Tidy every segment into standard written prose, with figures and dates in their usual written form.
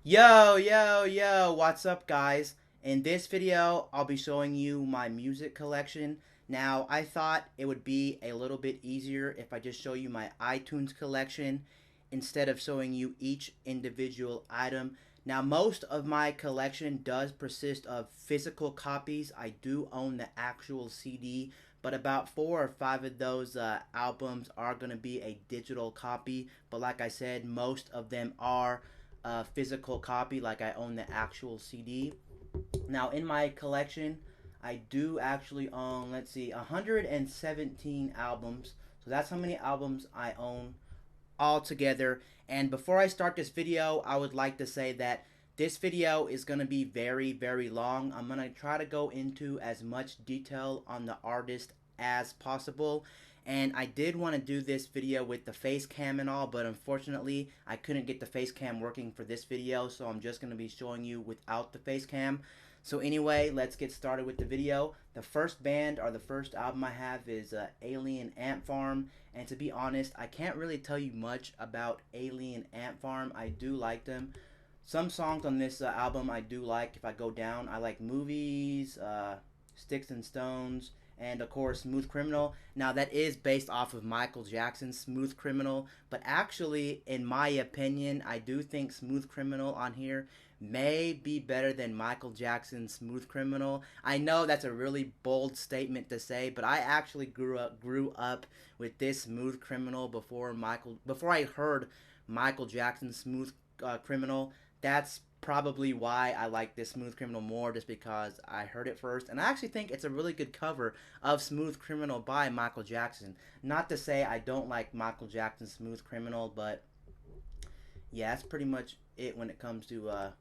Yo, what's up, guys? In this video, I'll be showing you my music collection. Now, I thought it would be a little bit easier if I just show you my iTunes collection instead of showing you each individual item. Now, most of my collection does persist of physical copies. I do own the actual CD, but about 4 or 5 of those albums are going to be a digital copy. But like I said, most of them are physical copy, like I own the actual CD. Now, in my collection, I do actually own, let's see, 117 albums. So that's how many albums I own all together. And before I start this video, I would like to say that this video is going to be very long. I'm going to try to go into as much detail on the artist as possible. And I did want to do this video with the face cam and all, but unfortunately I couldn't get the face cam working for this video, so I'm just going to be showing you without the face cam. So anyway, let's get started with the video. The first band, or the first album I have, is Alien Ant Farm. And to be honest, I can't really tell you much about Alien Ant Farm. I do like them. Some songs on this album I do like. If I go down, I like Movies, Sticks and Stones, and of course Smooth Criminal. Now that is based off of Michael Jackson's Smooth Criminal, but actually in my opinion I do think Smooth Criminal on here may be better than Michael Jackson's Smooth Criminal. I know that's a really bold statement to say, but I actually grew up with this Smooth Criminal before I heard Michael Jackson's Smooth Criminal. That's probably why I like this Smooth Criminal more, just because I heard it first. And I actually think it's a really good cover of Smooth Criminal by Michael Jackson. Not to say I don't like Michael Jackson's Smooth Criminal, but yeah, that's pretty much it when it comes to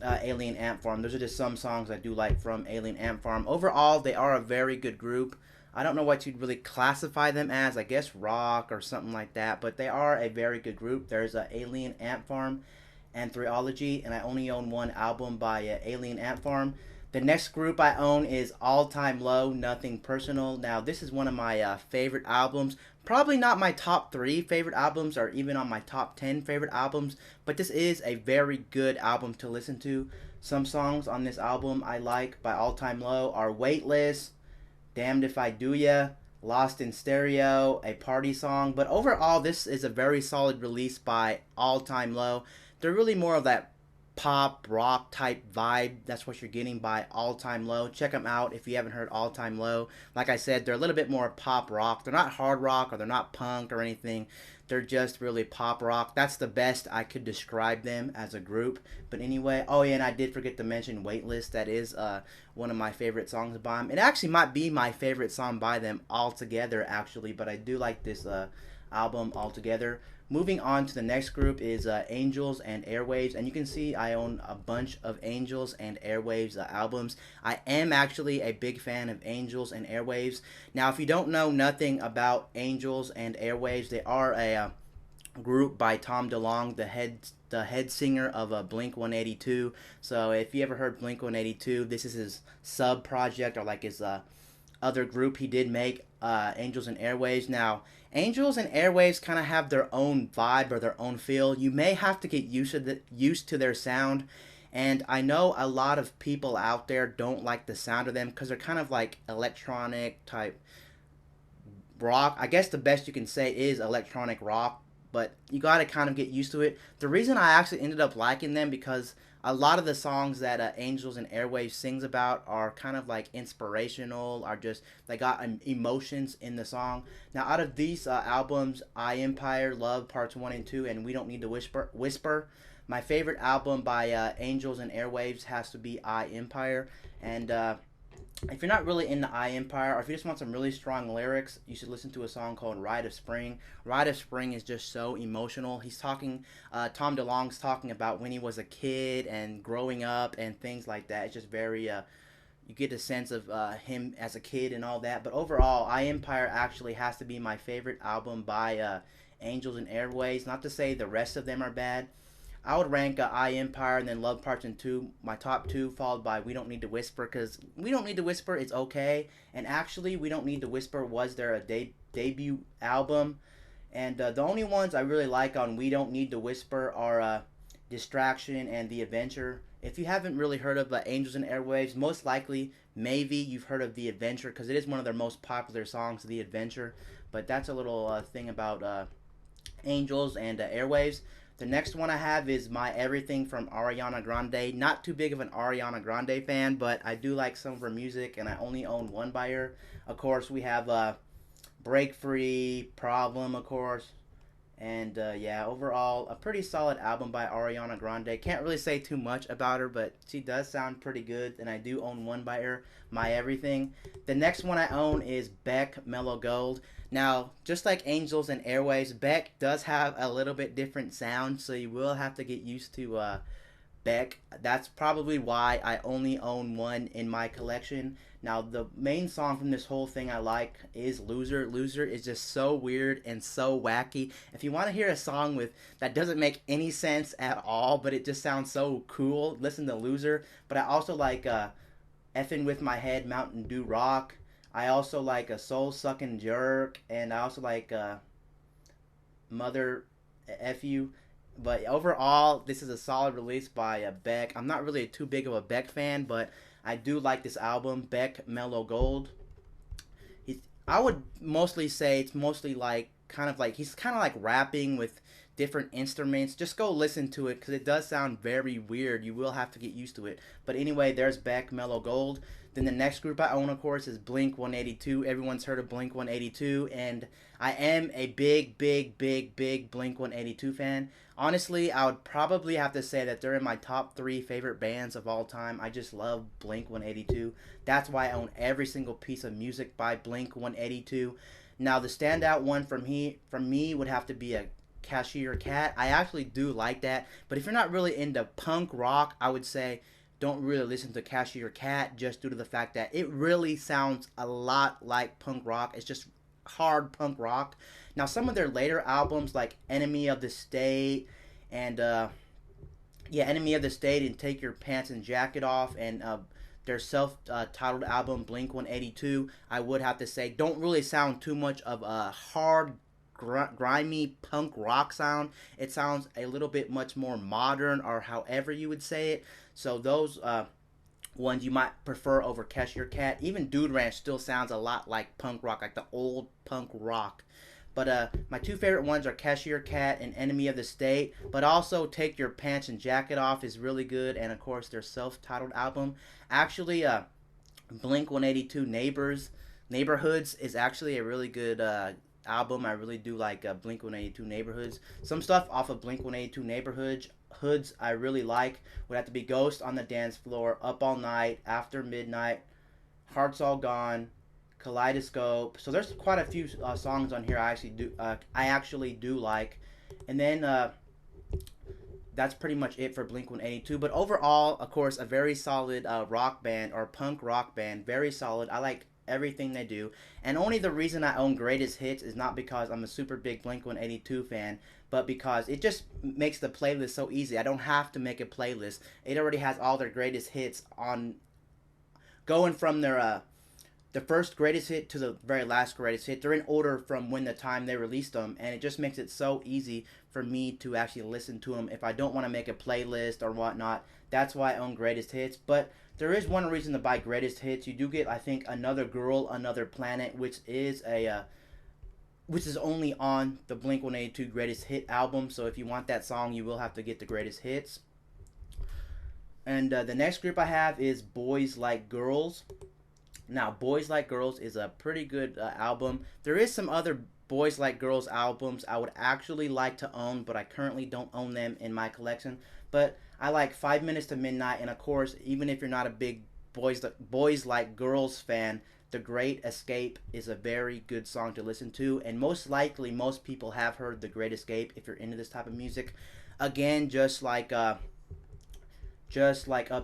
Alien Ant Farm. Those are just some songs I do like from Alien Ant Farm. Overall, they are a very good group. I don't know what you'd really classify them as. I guess rock or something like that. But they are a very good group. There's Alien Ant Farm Anthology, and I only own one album by Alien Ant Farm. The next group I own is All Time Low, Nothing Personal. Now, this is one of my favorite albums. Probably not my top 3 favorite albums, or even on my top 10 favorite albums, but this is a very good album to listen to. Some songs on this album I like by All Time Low are Weightless, Damned If I Do Ya, Lost in Stereo, a party song. But overall, this is a very solid release by All Time Low. They're really more of that pop rock type vibe. That's what you're getting by All Time Low. Check them out if you haven't heard All Time Low. Like I said, they're a little bit more pop rock. They're not hard rock, or they're not punk or anything. They're just really pop rock. That's the best I could describe them as a group. But anyway, oh yeah, and I did forget to mention Weightless. That is one of my favorite songs by them. It actually might be my favorite song by them altogether, actually. But I do like this album altogether. Moving on to the next group is Angels and Airwaves, and you can see I own a bunch of Angels and Airwaves albums. I am actually a big fan of Angels and Airwaves. Now, if you don't know nothing about Angels and Airwaves, they are a group by Tom DeLonge, the head singer of Blink 182. So if you ever heard Blink 182, this is his sub project, or like his other group he did make, Angels and Airwaves. Now, Angels and Airwaves kind of have their own vibe or their own feel. You may have to get used to their sound, and I know a lot of people out there don't like the sound of them because they're kind of like electronic type rock. I guess the best you can say is electronic rock, but you got to kind of get used to it. The reason I actually ended up liking them, because a lot of the songs that Angels and Airwaves sings about are kind of like inspirational, are just, they got emotions in the song. Now, out of these albums, I Empire, Love Parts 1 and 2, and We Don't Need to Whisper, my favorite album by Angels and Airwaves has to be I Empire. And if you're not really into I Empire, or if you just want some really strong lyrics, you should listen to a song called Rite of Spring. Rite of Spring is just so emotional. He's talking, Tom DeLonge's talking about when he was a kid and growing up and things like that. It's just very, you get a sense of him as a kid and all that. But overall, I Empire actually has to be my favorite album by Angels and Airwaves. Not to say the rest of them are bad. I would rank I Empire and then Love Parts in 2, my top 2, followed by We Don't Need to Whisper, because We Don't Need to Whisper is okay. And actually, We Don't Need to Whisper was their debut album. And the only ones I really like on We Don't Need to Whisper are Distraction, and The Adventure. If you haven't really heard of Angels and Airwaves, most likely, maybe you've heard of The Adventure because it is one of their most popular songs, The Adventure. But that's a little thing about Angels and Airwaves. The next one I have is My Everything from Ariana Grande. Not too big of an Ariana Grande fan, but I do like some of her music, and I only own one by her. Of course, we have Break Free, Problem, of course. And yeah, overall, a pretty solid album by Ariana Grande. Can't really say too much about her, but she does sound pretty good, and I do own one by her, My Everything. The next one I own is Beck, Mellow Gold. Now, just like Angels and Airwaves, Beck does have a little bit different sound, so you will have to get used to Beck. That's probably why I only own one in my collection. Now, the main song from this whole thing I like is Loser. Loser is just so weird and so wacky. If you want to hear a song with that doesn't make any sense at all, but it just sounds so cool, listen to Loser. But I also like Effin' With My Head, Mountain Dew Rock. I also like a Soul Sucking Jerk, and I also like Mother F You. But overall, this is a solid release by Beck. I'm not really too big of a Beck fan, but I do like this album, Beck Mellow Gold. I would mostly say it's mostly like he's kind of like rapping with different instruments. Just go listen to it because it does sound very weird. You will have to get used to it. But anyway, there's Beck Mellow Gold. Then the next group I own, of course, is Blink 182. Everyone's heard of Blink 182, and I am a big, big, big, big Blink 182 fan. Honestly, I would probably have to say that they're in my top 3 favorite bands of all time. I just love Blink 182. That's why I own every single piece of music by Blink 182. Now, the standout one from me would have to be a Cashier Cat. I actually do like that, but if you're not really into punk rock, I would say don't really listen to Cashier Cat just due to the fact that it really sounds a lot like punk rock. It's just hard punk rock. Now, some of their later albums like Enemy of the State and Enemy of the State and Take Your Pants and Jacket Off and their self-titled album Blink 182, I would have to say don't really sound too much of a hard grimy punk rock sound. It sounds a little bit much more modern, or however you would say it. So those ones you might prefer over Cashier Cat. Even Dude Ranch still sounds a lot like punk rock, like the old punk rock. But my 2 favorite ones are Cashier Cat and Enemy of the State. But also Take Your Pants and Jacket Off is really good. And of course their self-titled album. Actually, Blink 182 Neighborhoods is actually a really good album. I really do like Blink 182 Neighborhoods. Some stuff off of Blink 182 Neighborhoods I really like would have to be Ghost on the Dance Floor, Up All Night, After Midnight, Hearts All Gone, Kaleidoscope. So there's quite a few songs on here I actually do like. And then that's pretty much it for Blink 182. But overall, of course, a very solid rock band or punk rock band. Very solid. I like everything they do. And only the reason I own Greatest Hits is not because I'm a super big Blink 182 fan, but because it just makes the playlist so easy. I don't have to make a playlist. It already has all their greatest hits on, going from their the first greatest hit to the very last greatest hit. They're in order from when the time they released them, and it just makes it so easy for me to actually listen to them if I don't want to make a playlist or whatnot. That's why I own Greatest Hits. But there is one reason to buy Greatest Hits. You do get, I think, Another Girl, Another Planet, which is only on the Blink 182 Greatest Hit album. So if you want that song, you will have to get the Greatest Hits. And the next group I have is Boys Like Girls. Now, Boys Like Girls is a pretty good album. There is some other Boys Like Girls albums I would actually like to own, but I currently don't own them in my collection. But I like 5 Minutes to Midnight, and of course, even if you're not a big Boys Like Girls fan, The Great Escape is a very good song to listen to, and most likely most people have heard The Great Escape if you're into this type of music. Again, just like Up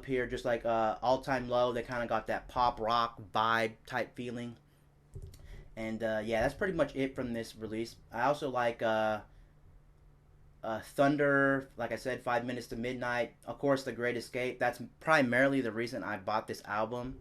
Here, just like All Time Low, they kind of got that pop rock vibe type feeling. And yeah, that's pretty much it from this release. I also like Thunder, like I said, 5 Minutes to Midnight. Of course, The Great Escape. That's primarily the reason I bought this album.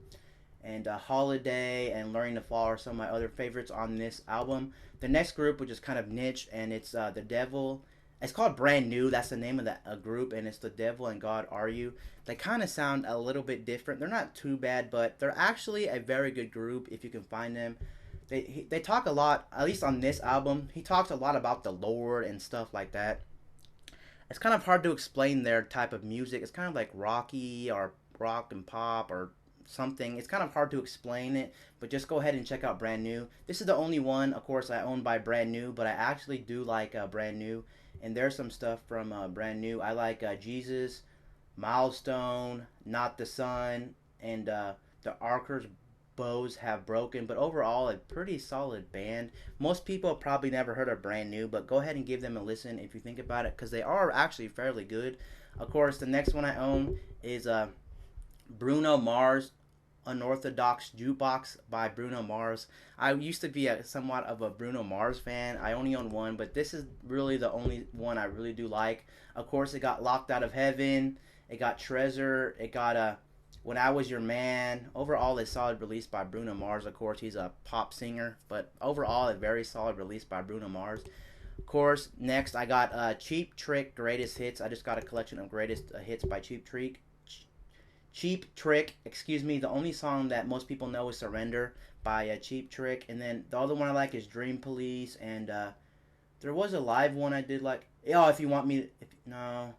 And Holiday and Learning to Fall are some of my other favorites on this album. The next group, which is kind of niche, and it's The Devil It's called Brand New. That's the name of that group, and it's The Devil and God Are You. They kind of sound a little bit different. They're not too bad, but they're actually a very good group if you can find them. They talk a lot, at least on this album. He talks a lot about the Lord and stuff like that. It's kind of hard to explain their type of music. It's kind of like rocky or rock and pop or something. It's kind of hard to explain it, but just go ahead and check out Brand New. This is the only one, of course, I own by Brand New, but I actually do like Brand New, and there's some stuff from Brand New. I like Jesus, Milestone, Not the Sun, and the Archer's Bows Have Broken. But overall, a pretty solid band. Most people have probably never heard of Brand New, but go ahead and give them a listen if you think about it, because they are actually fairly good. Of course, the next one I own is Bruno Mars, Unorthodox Jukebox by Bruno Mars. I used to be somewhat of a Bruno Mars fan. I only own one, but this is really the only one I really do like. Of course, it got Locked Out of Heaven. It got Treasure. It got When I Was Your Man. Overall, a solid release by Bruno Mars. Of course, he's a pop singer, but overall, a very solid release by Bruno Mars. Of course, next I got Cheap Trick Greatest Hits. I just got a collection of greatest hits by Cheap Trick. Cheap Trick, excuse me. The only song that most people know is Surrender by Cheap Trick. And then the other one I like is Dream Police. And there was a live one I did like. Oh, If You Want Me. No.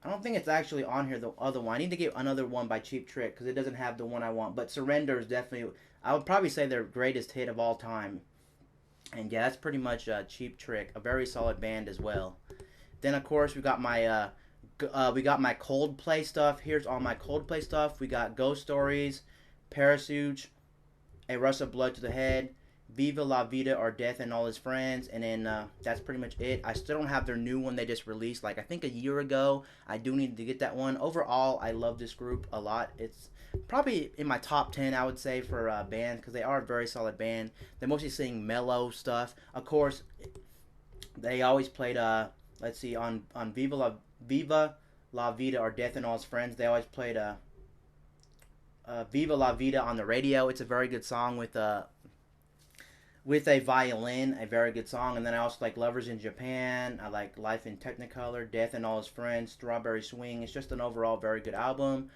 I don't think it's actually on here, the other one. I need to get another one by Cheap Trick because it doesn't have the one I want. But Surrender is definitely, I would probably say their greatest hit of all time. And yeah, that's pretty much Cheap Trick. A very solid band as well. Then, of course, we got my Coldplay stuff. Here's all my Coldplay stuff. We got Ghost Stories, Parachute, A Rush of Blood to the Head, Viva La Vida or Death and All His Friends, and then that's pretty much it. I still don't have their new one they just released, like I think a year ago. I do need to get that one. Overall, I love this group a lot. It's probably in my top 10, I would say, for bands, because they are a very solid band. They mostly sing mellow stuff. Of course, they always played, let's see, on Viva La Vida or Death and All His Friends, they always played Viva La Vida on the radio. It's a very good song with a violin, a very good song. And then I also like Lovers in Japan. I like Life in Technicolor, Death and All His Friends, Strawberry Swing. It's just an overall very good album.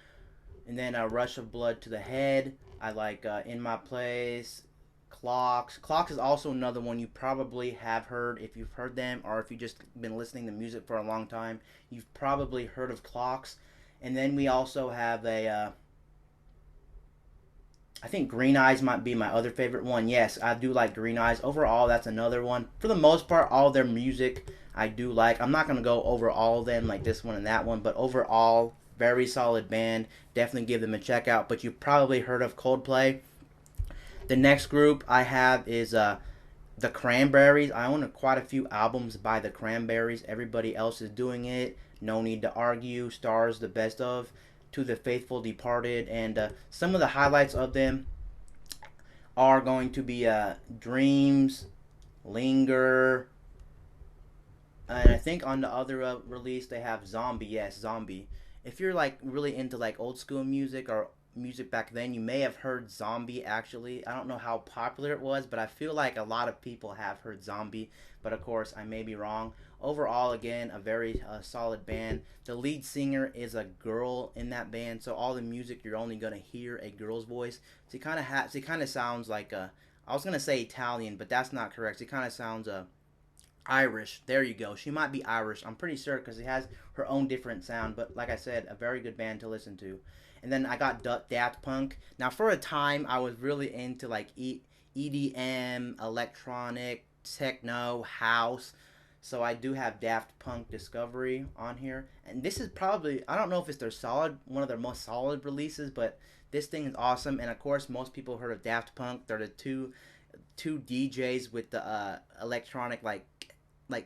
And then a Rush of Blood to the Head. I like In My Place, Clocks. Clocks is also another one you probably have heard if you've heard them, or if you've just been listening to music for a long time. You've probably heard of Clocks. And then we also have I think Green Eyes might be my other favorite one. Yes, I do like Green Eyes. Overall, that's another one. For the most part, all their music I do like. I'm not going to go over all of them like this one and that one, but overall, very solid band. Definitely give them a check out. But you've probably heard of Coldplay. The next group I have is the Cranberries. I own quite a few albums by the Cranberries. Everybody else is doing it. No Need to Argue, Stars, The Best Of, To the Faithful Departed, and some of the highlights of them are going to be Dreams, Linger, and I think on the other release they have Zombie. Yes, Zombie. If you're like really into like old school music or music back then, you may have heard Zombie. Actually, I don't know how popular it was, but I feel like a lot of people have heard Zombie, but of course I may be wrong. Overall, again, a very solid band. The lead singer is a girl in that band, so all the music you're only gonna hear a girl's voice. So it kind of sounds like I was gonna say Italian, but that's not correct. It kind of sounds Irish. There you go. She might be Irish. I'm pretty sure because it has her own different sound. But like I said, a very good band to listen to. And then I got Daft Punk. Now, for a time, I was really into like EDM, electronic, techno, house. So I do have Daft Punk Discovery on here. And this is probably, I don't know if it's one of their most solid releases, but this thing is awesome. And of course, most people heard of Daft Punk. They're the two DJs with the electronic like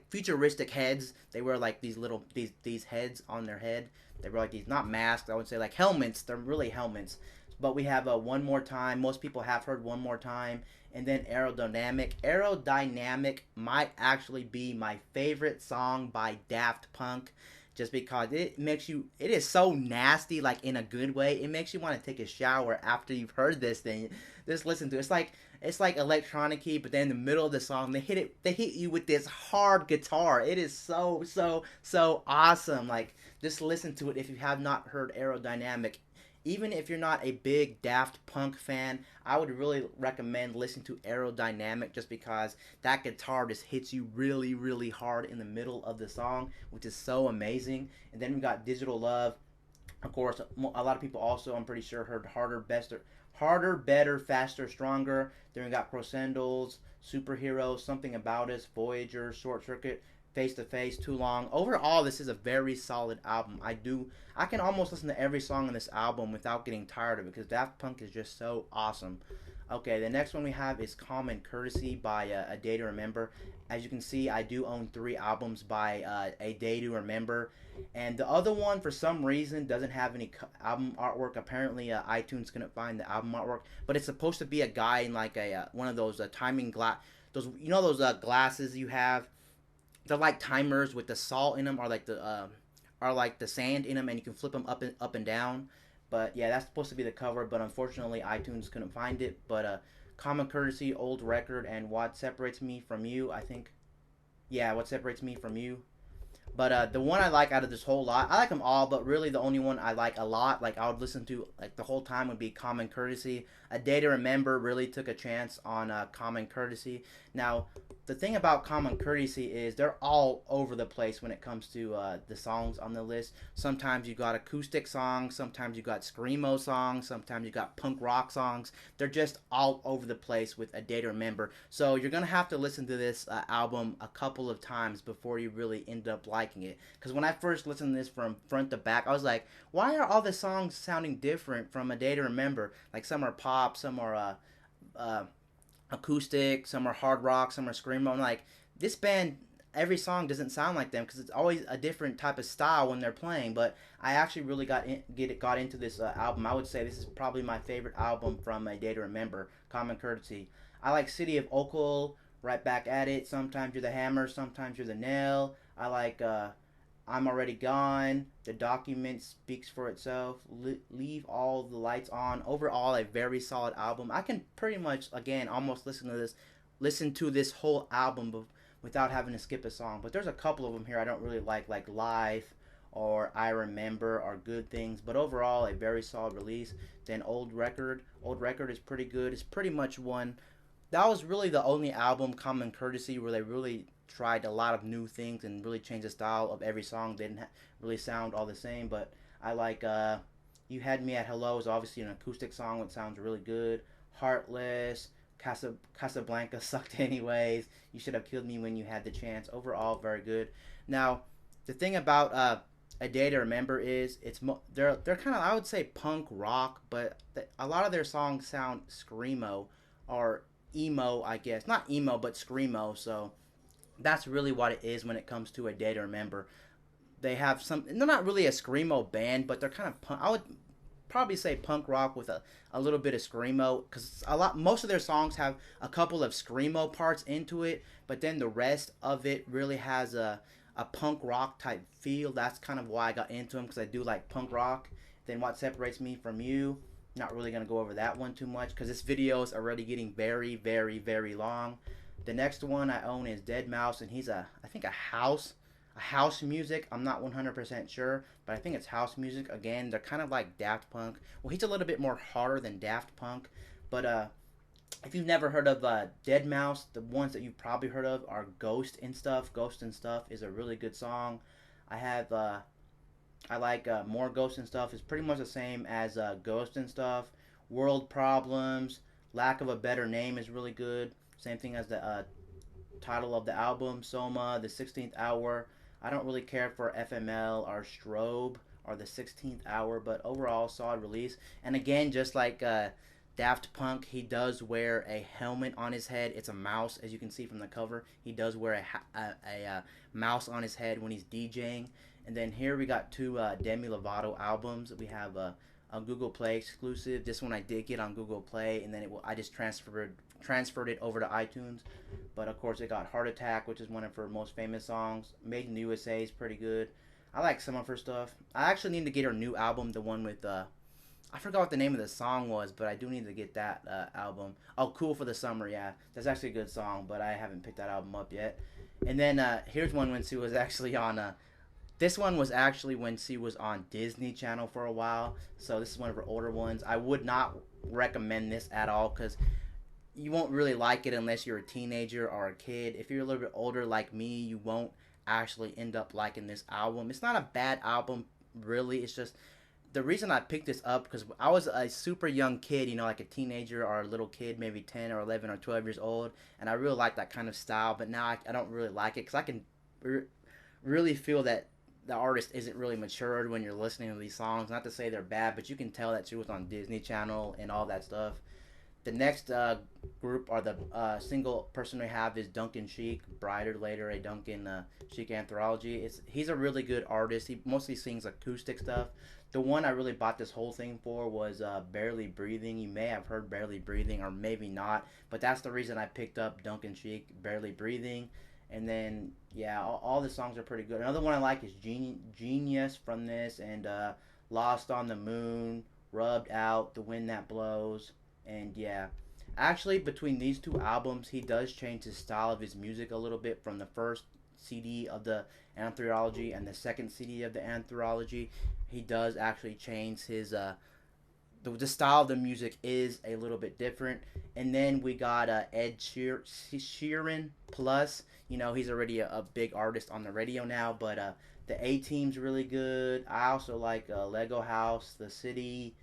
futuristic heads. They wear like these heads on their head. They were like these, not masks, I would say like helmets. They're really helmets. But we have One More Time. Most people have heard One More Time. And then Aerodynamic. Aerodynamic might actually be my favorite song by Daft Punk. just because it makes you, it is so nasty, like in a good way. It makes you want to take a shower after you've heard this thing. Just listen to it. It's like electronic key, but then in the middle of the song they hit you with this hard guitar. It is so awesome. Like, just listen to it if you have not heard Aerodynamic. Even if you're not a big Daft Punk fan, I would really recommend listening to Aerodynamic, just because that guitar just hits you really hard in the middle of the song, which is so amazing. And then we got Digital Love. Of course, a lot of people also, I'm pretty sure, heard Harder, Better, Faster, Stronger. Then we got Prosendals, Superhero, Something About Us, Voyager, Short Circuit, Face to Face, Too Long. Overall, this is a very solid album. I can almost listen to every song on this album without getting tired of it, because Daft Punk is just so awesome. Okay, the next one we have is Common Courtesy by A Day to Remember. As you can see, I do own 3 albums by A Day to Remember. And the other one, for some reason, doesn't have any album artwork. Apparently, iTunes couldn't find the album artwork. But it's supposed to be a guy in like a one of those timing glass. Those, you know, those glasses you have. They're like timers with the salt in them, or like the sand in them, and you can flip them up and down. But yeah, that's supposed to be the cover, but unfortunately iTunes couldn't find it. But Common Courtesy, Old Record, and What Separates Me From You, I think. Yeah, What Separates Me From You. But the one I like out of this whole lot, I like them all, but really the only one I like a lot, like I would listen to like the whole time, would be Common Courtesy. A Day to Remember really took a chance on Common Courtesy. Now, the thing about Common Courtesy is they're all over the place when it comes to the songs on the list. Sometimes you got acoustic songs, sometimes you got screamo songs, sometimes you got punk rock songs. They're just all over the place with A Day to Remember. So you're gonna have to listen to this album a couple of times before you really end up liking it. Because when I first listened to this from front to back, I was like, why are all the songs sounding different from A Day to Remember? Like, some are pop, some are acoustic, some are hard rock, some are screamo. I'm like, this band, every song doesn't sound like them, because it's always a different type of style when they're playing. But I actually really got into this album. I would say this is probably my favorite album from A Day to Remember, Common Courtesy. I like City of Okil, Right Back at It, Sometimes You're the Hammer, Sometimes You're the Nail. I like I'm Already Gone. The Document speaks for itself. Leave All the Lights On. Overall, a very solid album. I can pretty much, again, almost listen to this whole album without having to skip a song. But there's a couple of them here I don't really like Life or I Remember or Good Things. But overall, a very solid release. Then Old Record. Old Record is pretty good. It's pretty much one. That was really the only album, Common Courtesy, where they really tried a lot of new things and really changed the style of every song. They didn't really sound all the same. But I like You Had Me at Hello is obviously an acoustic song which sounds really good. Heartless, Casablanca sucked anyways. You Should Have Killed Me When You Had the Chance. Overall, very good. Now, the thing about A Day to Remember is they're kind of, I would say, punk rock, but a lot of their songs sound screamo or emo, I guess. Not emo, but screamo. So that's really what it is when it comes to A Day to Remember. They have some. They're not really a screamo band, but they're kind of punk. I would probably say punk rock with a little bit of screamo, because most of their songs have a couple of screamo parts into it, but then the rest of it really has a punk rock type feel. That's kind of why I got into them, because I do like punk rock. Then What Separates Me From You, not really going to go over that one too much, because this video is already getting very long. The next one I own is Deadmau5, and he's I think a house music. I'm not 100% sure, but I think it's house music. Again, they're kind of like Daft Punk. Well, he's a little bit more harder than Daft Punk, but if you've never heard of Deadmau5, the ones that you've probably heard of are Ghost and Stuff. Ghost and Stuff is a really good song. I like More Ghost and Stuff. It's pretty much the same as Ghost and Stuff. World Problems, Lack of a Better Name is really good. Same thing as the title of the album, Soma, The 16th Hour. I don't really care for FML or Strobe or The 16th Hour, but overall, solid release. And again, just like Daft Punk, he does wear a helmet on his head. It's a mouse, as you can see from the cover. He does wear a mouse on his head when he's DJing. And then here we got 2 Demi Lovato albums. We have a Google Play exclusive. This one I did get on Google Play, and then I just transferred it over to iTunes. But of course, it got Heart Attack, which is one of her most famous songs. Made in the USA is pretty good. I like some of her stuff. I actually need to get her new album, the one with I forgot what the name of the song was, but I do need to get that album. Oh, Cool for the Summer, yeah. That's actually a good song, but I haven't picked that album up yet. And then here's one when she was actually on this one was actually when she was on Disney Channel for a while. So this is one of her older ones. I would not recommend this at all because you won't really like it unless you're a teenager or a kid. If you're a little bit older like me, you won't actually end up liking this album. It's not a bad album, really. It's just the reason I picked this up because I was a super young kid, you know, like a teenager or a little kid, maybe 10 or 11 or 12 years old, and I really like that kind of style. But now I don't really like it because I can really feel that the artist isn't really matured when you're listening to these songs. Not to say they're bad, but you can tell that she was on Disney Channel and all that stuff. The next group or the single person we have is Duncan Sheik, Brighter Later, a Duncan Sheik anthology. He's a really good artist. He mostly sings acoustic stuff. The one I really bought this whole thing for was Barely Breathing. You may have heard Barely Breathing or maybe not, but that's the reason I picked up Duncan Sheik, Barely Breathing. And then, yeah, all the songs are pretty good. Another one I like is Genius from this, and Lost on the Moon, Rubbed Out, The Wind That Blows. And yeah, actually, between these two albums, he does change his style of his music a little bit from the first CD of the anthology and the second CD of the anthology. He does actually change his the style of the music is a little bit different. And then we got Sheeran plus. You know, he's already a big artist on the radio now, but the A Team's really good. I also like Lego House, The City,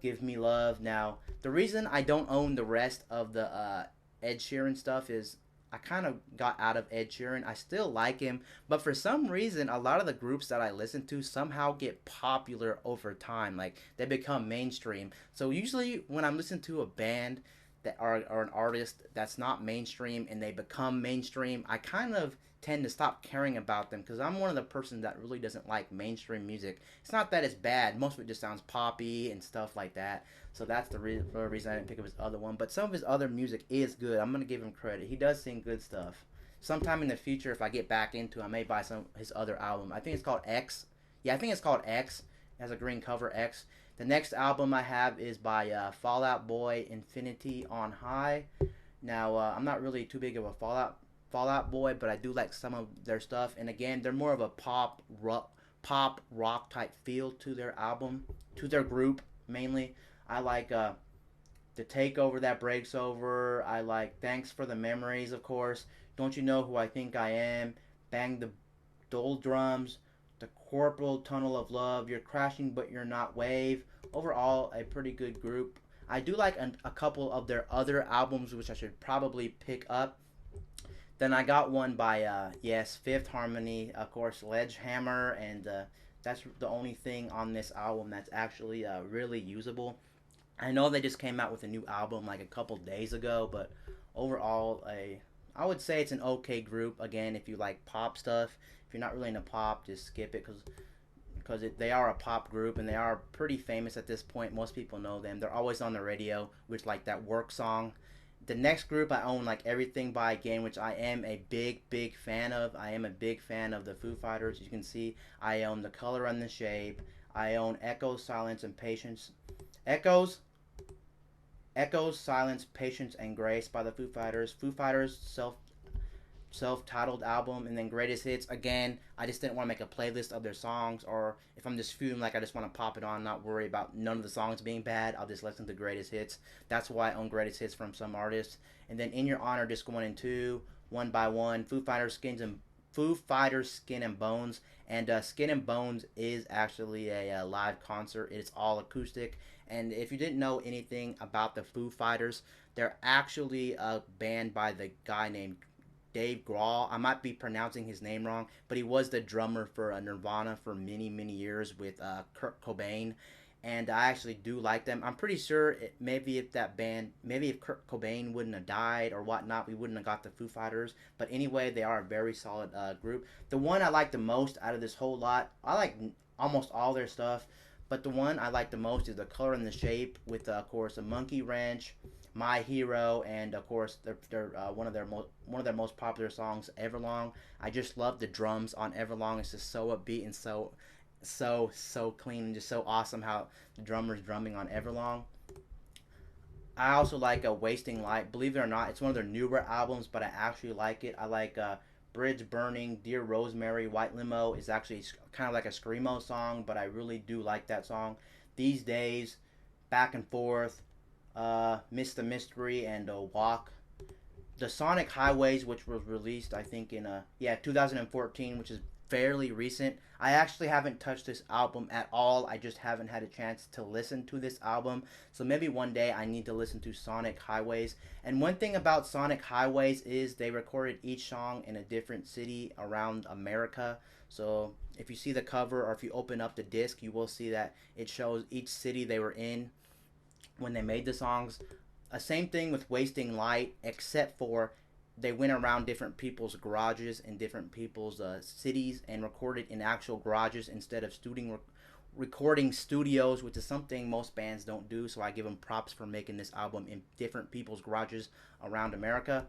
Give Me Love. Now, the reason I don't own the rest of the Ed Sheeran stuff is I kind of got out of Ed Sheeran. I still like him, but for some reason, a lot of the groups that I listen to somehow get popular over time. Like, they become mainstream. So, usually, when I'm listening to a band that or an artist that's not mainstream and they become mainstream, I kind of tend to stop caring about them because I'm one of the person that really doesn't like mainstream music. It's not that it's bad. Most of it just sounds poppy and stuff like that. So that's the reason I didn't pick up his other one. But some of his other music is good. I'm gonna give him credit. He does sing good stuff. Sometime in the future, if I get back into it, I may buy some his other album. I think it's called X. Yeah, I think it's called X. It has a green cover, X. The next album I have is by Fall Out Boy, Infinity on High. Now, I'm not really too big of a Fallout Boy, but I do like some of their stuff. And again, they're more of a pop rock type feel to their album, to their group mainly. I like The Takeover That Breaks Over. I like Thanks for the Memories, of course. Don't You Know Who I Think I Am? Bang the Doldrums. The Corporal Tunnel of Love. You're Crashing But You're Not Wave. Overall, a pretty good group. I do like a couple of their other albums, which I should probably pick up. Then I got one by yes, Fifth Harmony, of course, Sledgehammer, and that's the only thing on this album that's actually really usable. I know they just came out with a new album like a couple days ago, but overall, I would say it's an okay group. Again, if you like pop stuff, if you're not really into pop, just skip it because they are a pop group and they are pretty famous at this point. Most people know them. They're always on the radio, which like that work song. The next group I own like Everything by Again, which I am a big fan of. I am a big fan of the Foo Fighters. You can see I own The Color and the Shape. I own Echoes, Silence, and Patience. Echoes, Silence, Patience, and Grace by the Foo Fighters. Foo Fighters self-titled album, and then Greatest Hits. Again, I just didn't want to make a playlist of their songs, or if I'm just feeling like I just want to pop it on, not worry about none of the songs being bad, I'll just listen to Greatest Hits. That's why I own Greatest Hits from some artists. And then In Your Honor, Disc 1 and 2, One by One, Foo Fighters Skin and Bones. And Skin and Bones is actually a live concert. It's all acoustic. And if you didn't know anything about the Foo Fighters, they're actually a band by the guy named Dave Grohl. I might be pronouncing his name wrong, but he was the drummer for Nirvana for many years with Kurt Cobain, and I actually do like them. I'm pretty sure maybe if Kurt Cobain wouldn't have died or whatnot, we wouldn't have got the Foo Fighters. But anyway, they are a very solid group. The one I like the most out of this whole lot, I like almost all their stuff, but the one I like the most is The Color and the Shape with, of course, a Monkey Wrench, My Hero, and of course one of their most popular songs, Everlong. I just love the drums on Everlong. It's just so upbeat and so clean and just so awesome how the drummer's drumming on Everlong. I also like Wasting Light. Believe it or not, it's one of their newer albums, but I actually like it. I like Bridge Burning, Dear Rosemary, White Limo is actually kind of like a screamo song, but I really do like that song. These Days, Back and Forth, Miss the Mystery, and Walk. The Sonic Highways, which was released I think in 2014, which is fairly recent. I actually haven't touched this album at all. I just haven't had a chance to listen to this album. So maybe one day I need to listen to Sonic Highways. And one thing about Sonic Highways is they recorded each song in a different city around America. So if you see the cover or if you open up the disc, you will see that it shows each city they were in when they made the songs. Same thing with Wasting Light, except for they went around different people's garages and different people's cities and recorded in actual garages instead of recording studios, which is something most bands don't do. So I give them props for making this album in different people's garages around America.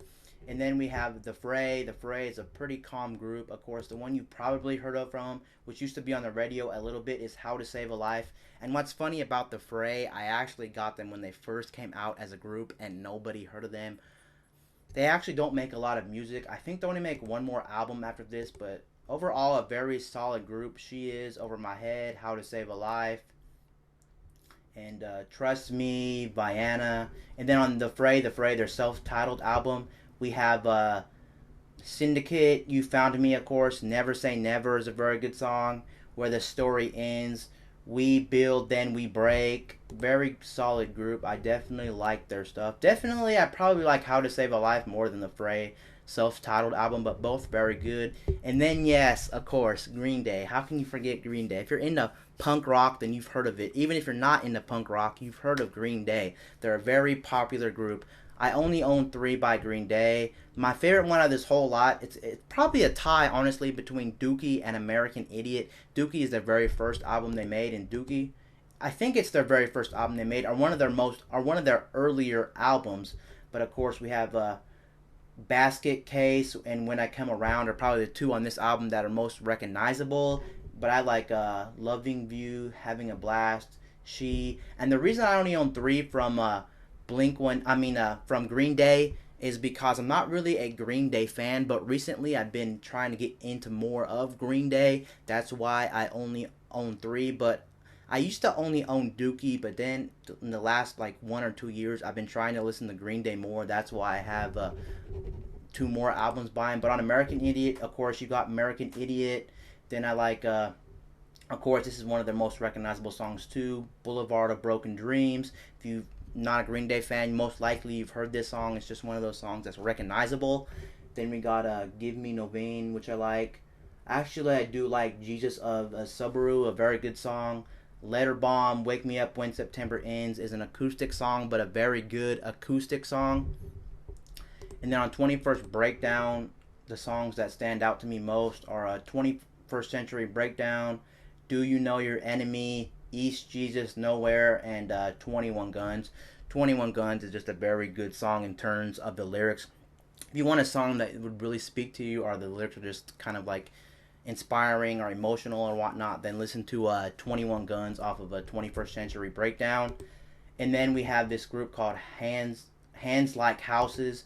And then we have The Fray. The Fray is a pretty calm group. Of course, the one you probably heard of from, which used to be on the radio a little bit, is How to Save a Life. And what's funny about The Fray, I actually got them when they first came out as a group and nobody heard of them. They actually don't make a lot of music. I think they only make one more album after this, but overall, a very solid group. She Is, Over My Head, How to Save a Life, and Trust Me, Vienna. And then on The Fray, their self-titled album, we have Syndicate, You Found Me, of course. Never Say Never is a very good song. Where the Story Ends, We Build, Then We Break. Very solid group. I definitely like their stuff. Definitely, I probably like How to Save a Life more than the Fray self-titled album, but both very good. And then, yes, of course, Green Day. How can you forget Green Day? If you're into punk rock, then you've heard of it. Even if you're not into punk rock, you've heard of Green Day. They're a very popular group. I only own 3 by Green Day. My favorite one of this whole lot, it's probably a tie, honestly, between Dookie and American Idiot. Dookie is their very first album they made, and Dookie, I think it's their very first album they made, or one of their earlier albums. But of course, we have Basket Case and When I Come Around are probably the 2 on this album that are most recognizable. But I like Loving View, Having a Blast, She, and the reason I only own 3 from from Green Day is because I'm not really a Green Day fan, but recently I've been trying to get into more of Green Day. That's why I only own 3, but I used to only own Dookie, but then in the last like 1 or 2 years, I've been trying to listen to Green Day more. That's why I have 2 more albums by him. But on American Idiot, of course, you got American Idiot. Then I like, of course, this is one of their most recognizable songs too, Boulevard of Broken Dreams. If you're not a Green Day fan, most likely you've heard this song. It's just one of those songs that's recognizable. Then we got Give Me No Vein, which I like. Actually, I do like Jesus of Subaru, a very good song. Letter Bomb, Wake Me Up When September Ends is an acoustic song, but a very good acoustic song. And then on 21st Breakdown, the songs that stand out to me most are 21st Century Breakdown, Do You Know Your Enemy, East Jesus Nowhere, and 21 Guns. 21 Guns is just a very good song in terms of the lyrics. If you want a song that would really speak to you, or the lyrics are just kind of like inspiring or emotional or whatnot, then listen to 21 Guns off of a 21st Century Breakdown. And then we have this group called Hands Like Houses.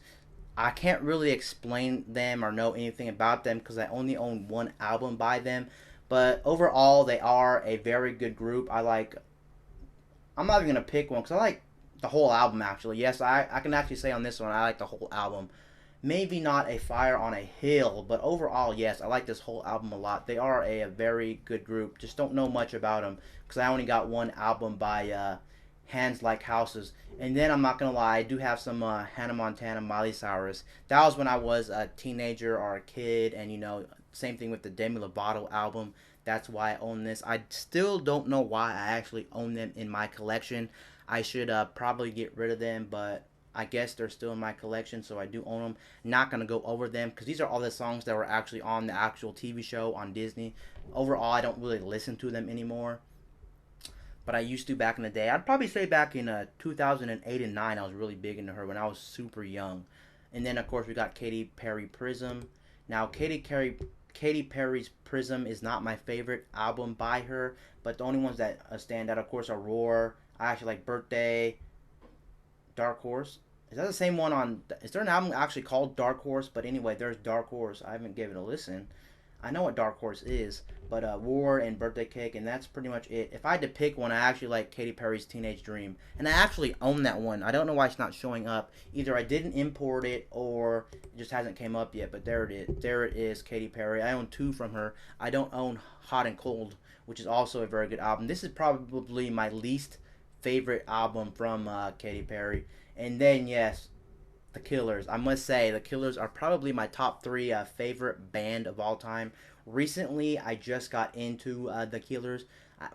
I can't really explain them or know anything about them because I only own 1 album by them. But overall, they are a very good group. I'm not even going to pick one because I like the whole album, actually. Yes, I can actually say on this one, I like the whole album. Maybe not a Fire on a Hill, but overall, yes, I like this whole album a lot. They are a very good group. Just don't know much about them because I only got 1 album by Hands Like Houses. And then I'm not going to lie, I do have some Hannah Montana, Miley Cyrus. That was when I was a teenager or a kid, and same thing with the Demi Lovato album. That's why I own this. I still don't know why I actually own them in my collection. I should probably get rid of them, but I guess they're still in my collection, so I do own them. Not going to go over them because these are all the songs that were actually on the actual TV show on Disney. Overall, I don't really listen to them anymore. but I used to back in the day. I'd probably say back in 2008 and 9, I was really big into her when I was super young. And then of course we got Katy Perry Prism. Now Katy Perry's Prism is not my favorite album by her, but the only ones that stand out, of course, are Roar. I actually like Birthday, Dark Horse. Is that the same one on? Is there an album actually called Dark Horse? But anyway, there's Dark Horse. I haven't given it a listen. I know what Dark Horse is, but War and Birthday Cake, and that's pretty much it. If I had to pick one, I actually like Katy Perry's Teenage Dream, and I actually own that one. I don't know why it's not showing up. Either I didn't import it, or it just hasn't came up yet. But there it is. There it is, Katy Perry. I own two from her. I don't own Hot and Cold, which is also a very good album. This is probably my least favorite album from Katy Perry. And then yes, the Killers. I must say, the Killers are probably my top three favorite band of all time. Recently, I just got into the Killers.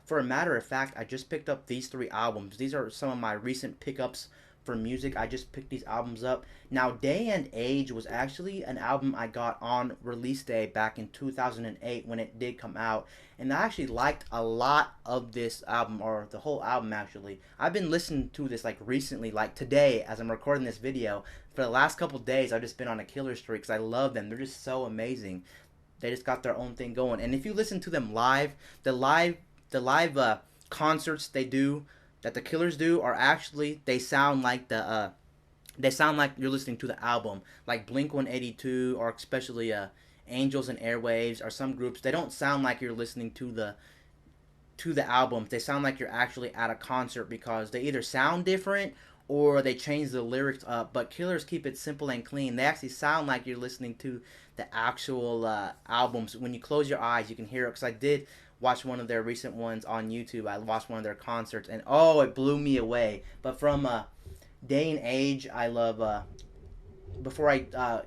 For a matter of fact, I just picked up these three albums. These are some of my recent pickups for music. I just picked these albums up. Now, Day and Age was actually an album I got on release day back in 2008 when it did come out. And I actually liked a lot of this album, or the whole album actually. I've been listening to this like recently, like today as I'm recording this video. For the last couple days, I've just been on a killer streak because I love them. They're just so amazing. They just got their own thing going. And if you listen to them live, the live concerts they do, that the Killers do, are actually, they sound like you're listening to the album, like Blink 182, or especially Angels and Airwaves, or some groups. They don't sound like you're listening to the album. They sound like you're actually at a concert because they either sound different or they change the lyrics up. But Killers keep it simple and clean. They actually sound like you're listening to the actual albums. When you close your eyes, you can hear it. Because I did watch one of their recent ones on YouTube. I watched one of their concerts, and oh, it blew me away. But from Day and Age, I love. Before I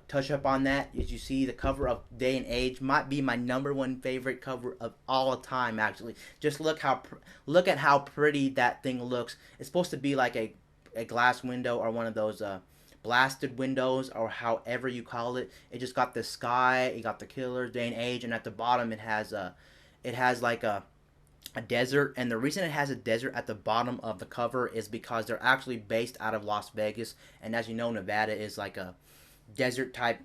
touch up on that, as you see, the cover of Day and Age might be my #1 favorite cover of all time. Actually, just look at how pretty that thing looks. It's supposed to be like a glass window, or one of those blasted windows, or however you call it. It just got the sky, it got the Killers, Day and Age, and at the bottom it has like a desert. And the reason it has a desert at the bottom of the cover is because they're actually based out of Las Vegas, and as you know, Nevada is like a desert type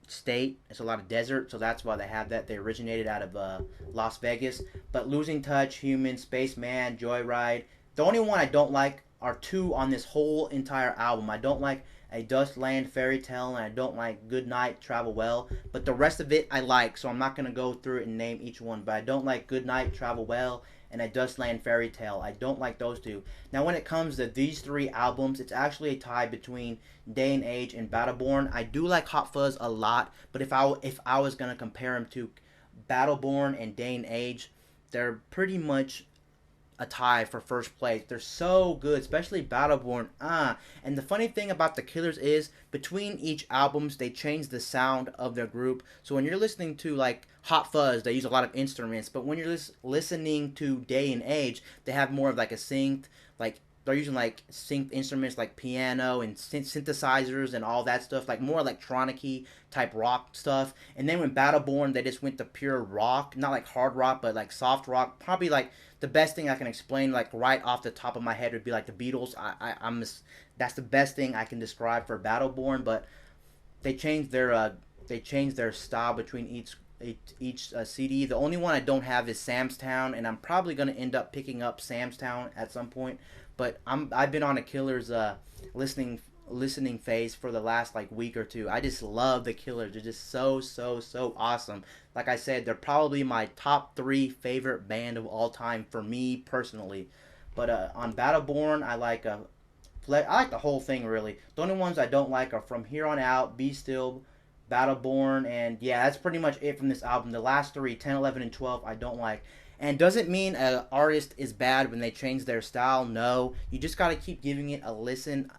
state. It's a lot of desert, so that's why they have that. They originated out of Las Vegas. But Losing Touch, Human, Spaceman, Joyride. The only one I don't like are two on this whole entire album. I don't like A Dustland Fairy Tale, and I don't like Good Night Travel Well. But the rest of it I like, so I'm not going to go through it and name each one. But I don't like Good Night Travel Well and A Dustland Fairy Tale. I don't like those two. Now when it comes to these three albums, it's actually a tie between Day and Age and Battleborn. I do like Hot Fuzz a lot, but if I was going to compare them to Battleborn and Day and Age, they're pretty much a tie for first place. They're so good, especially Battleborn. And the funny thing about the Killers is, between each albums, they change the sound of their group. So when you're listening to like Hot Fuzz, they use a lot of instruments. But when you're listening to Day and Age, they have more of like a synced, like they're using like synced instruments like piano and synthesizers and all that stuff, like more electronic-y type rock stuff. And then when Battleborn, they just went to pure rock, not like hard rock, but like soft rock. Probably like the best thing I can explain, like right off the top of my head, would be like the Beatles. That's the best thing I can describe for Battleborn. But they changed their style between each CD. The only one I don't have is Sam's Town, and I'm probably gonna end up picking up Sam's Town at some point. But I've been on a Killers listening phase for the last like week or two. I just love the Killers. They're just so awesome. Like I said, they're probably my top 3 favorite band of all time for me personally. But on Battleborn, I like the whole thing really. The only ones I don't like are From Here On Out, Be Still, Battleborn, and yeah, that's pretty much it from this album. The last 3, 10, 11, and 12, I don't like. And doesn't mean an artist is bad when they change their style. No, you just got to keep giving it a listen.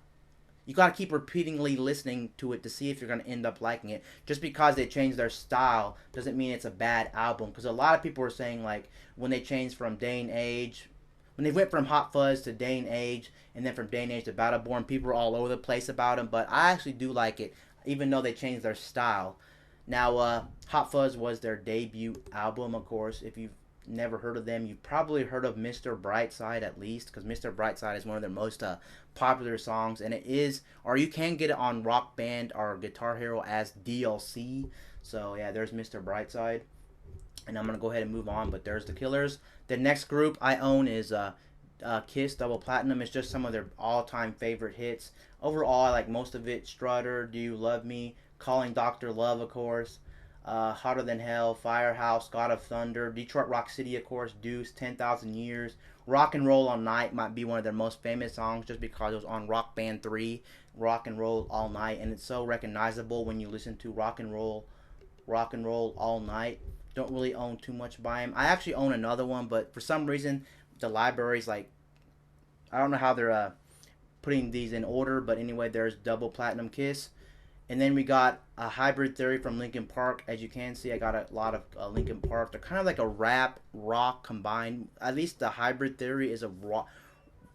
You got to keep repeatedly listening to it to see if you're going to end up liking it. Just because they change their style doesn't mean it's a bad album. Because a lot of people are saying, like, when they changed from Day and Age, when they went from Hot Fuzz to Day and Age, and then from Day and Age to Battleborn, people were all over the place about them. But I actually do like it, even though they changed their style. Now, Hot Fuzz was their debut album, of course. If you've never heard of them, you've probably heard of Mr. Brightside at least, because Mr. Brightside is one of their most popular songs, and it is, or you can get it on Rock Band or Guitar Hero as DLC. So yeah, there's Mr. Brightside, and I'm gonna go ahead and move on. But there's the Killers. The next group I own is Kiss Double Platinum. It's just some of their all-time favorite hits. Overall, I like most of it. Strutter, Do You Love Me, Calling Dr. Love, of course. Hotter Than Hell, Firehouse, God of Thunder, Detroit Rock City, of course, Deuce, 10,000 Years. Rock and Roll All Night might be one of their most famous songs just because it was on Rock Band 3, Rock and Roll All Night, and it's so recognizable when you listen to Rock and Roll All Night. Don't really own too much by him. I actually own another one, but for some reason the library's like, I don't know how they're putting these in order, but anyway, there's Double Platinum Kiss. And then we got a Hybrid Theory from Linkin Park. As you can see, I got a lot of Linkin Park. They're kind of like a rap, rock combined. At least the Hybrid Theory is a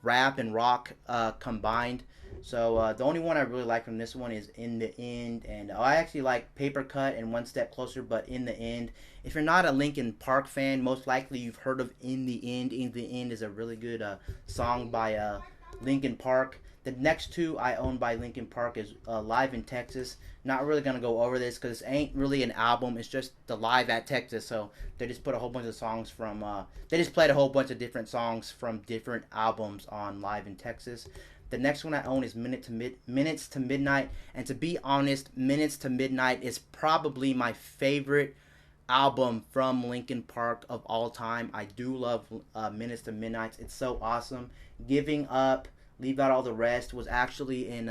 rap and rock combined. So the only one I really like from this one is In the End. And I actually like Paper Cut and One Step Closer, but In the End. If you're not a Linkin Park fan, most likely you've heard of In the End. In the End is a really good song by Linkin Park. The next two I own by Linkin Park is Live in Texas. Not really going to go over this because it ain't really an album. It's just the Live at Texas. So they just put a whole bunch of songs from, they just played a whole bunch of different songs from different albums on Live in Texas. The next one I own is Minutes to Midnight. And to be honest, Minutes to Midnight is probably my favorite album from Linkin Park of all time. I do love Minutes to Midnight. It's so awesome. Giving Up, Leave Out All the Rest was actually in